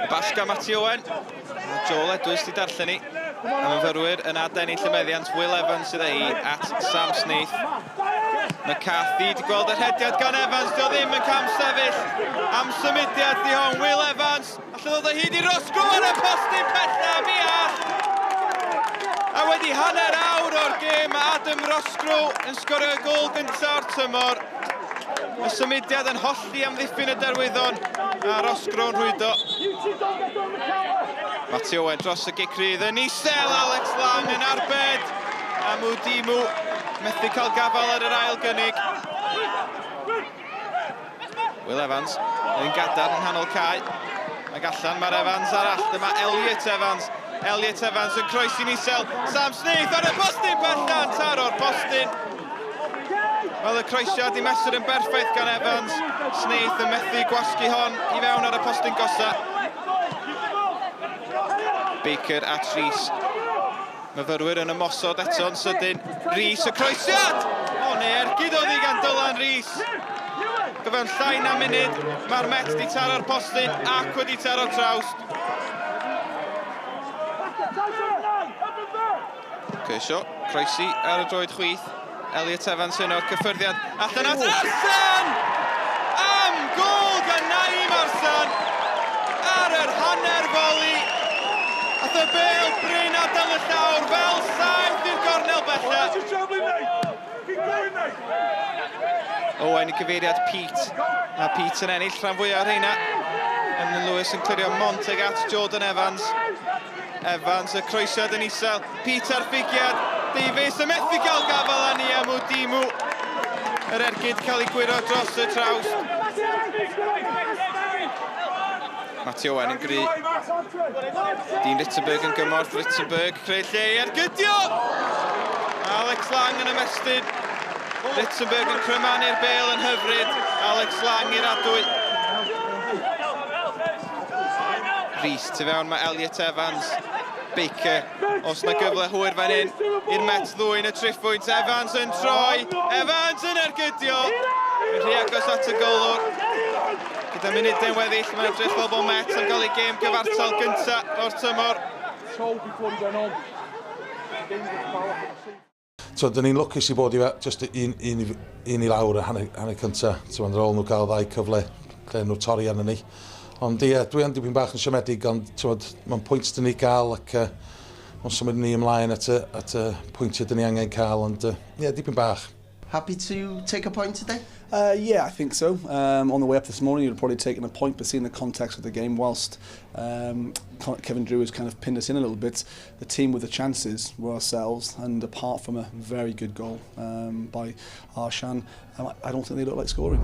Basga Mati Owen. Joel Edwards di darllen ni. A myfyrwyr yn adennill y meddiant. Will Evans sydd ei at Sam Sneath. McCarthy di gweld yr hediad gan Evans. Dio ddim yn cam sefyll. Am symudiad di hon. Will Evans. Alla ddod o hyd i Rosgrw ar y postyn pella. Mi all. A wedi hanner awr o'r gêm, Adam Rosgrw yn sgorio y gol gyntaf o'r tymor. Y symudiad yn holli amddiffyn y Derwyddon. A Rosgrw yn rhwydo. Mati Owen dros y gicrydd yn isel, Alex Lang yn arbed. A Dimu methu cael gafal ar yr ail gynnig. Will Evans yn gadar yn nghanol cae. Ac allan mae'r Evans arall, dyma Elliot Evans. Elliot Evans yn croesi'n isel. Sam Sneath ar y postyn bellant, taro'r postyn. Wel, y croesiad i mesur yn berffaith gan Evans. Sneath yn methu gwasgu hon i fewn ar y postyn gosa. Baker at Rhys. Myfyrwyr yn ymosod eto'n sydyn. Rhys y croesiad! O, neu ergyd oedd i gan Dylan Rhys. Gyfewn llai na munud, mae'r Met di taro'r postyn ac wedi taro'r trawst. Ceisio, croesi ar y droed chwith. Elliot Evans yn o'r cyffyrddiad. Allan at Arsan! Am gol gan Naim Arsan! Ar yr hanner foli. Ath y bêl Bryn adael y llawr fel saith i'r gornel bella. Owen i gyfeiriad Pete. A Pete yn ennill rhan fwyaf ar rheina. Emlyn Lewis yn clirio Monteg at Jordan Evans. Evans y croesiad yn isel. Pete ar ffigiad. Davies y methu cael gafal â ni am Dimu. Yr ergyd cael ei gwiro dros y trawst. Mati Owen yn gry. Dean Rittenberg yn gymorth. Rittenberg creu lle i ergydio! Alex Lang yn ymestyn. Rittenberg yn crymanu'r bêl yn hyfryd. Alex Lang i'r adwy. Rhys tu fewn mae Elliot Evans. Baker, os na gyfle hwyr fan hyn i'r Met ddwyn y triffwynt. Evans yn troi. Evans yn ergydio. Yn rhy agos at y golwr. Gyda munudau'n weddill, mae'n edrych fel bod Met yn cael ei gêm gyfartal gyntaf o'r tymor. So, dyn ni'n lwcus i bod i just un i lawr y hanner cyntaf. So, ar ôl nhw gael ddau cyfle, lle nhw torri arno ni. Ond ie, dwi yn dipyn bach yn siomedig, ond mae'n pwynt dyn ni gael ac mae'n symud ni ymlaen at y pwyntiau dyn ni angen cael, ond ie, dipyn bach. Happy to take a point today? Yeah, I think so. On the way up this morning, you'd have probably taken a point, but seeing the context of the game, whilst Kevin Drew has kind of pinned us in a little bit, the team with the chances were ourselves, and apart from a very good goal by Arshan, I don't think they look like scoring.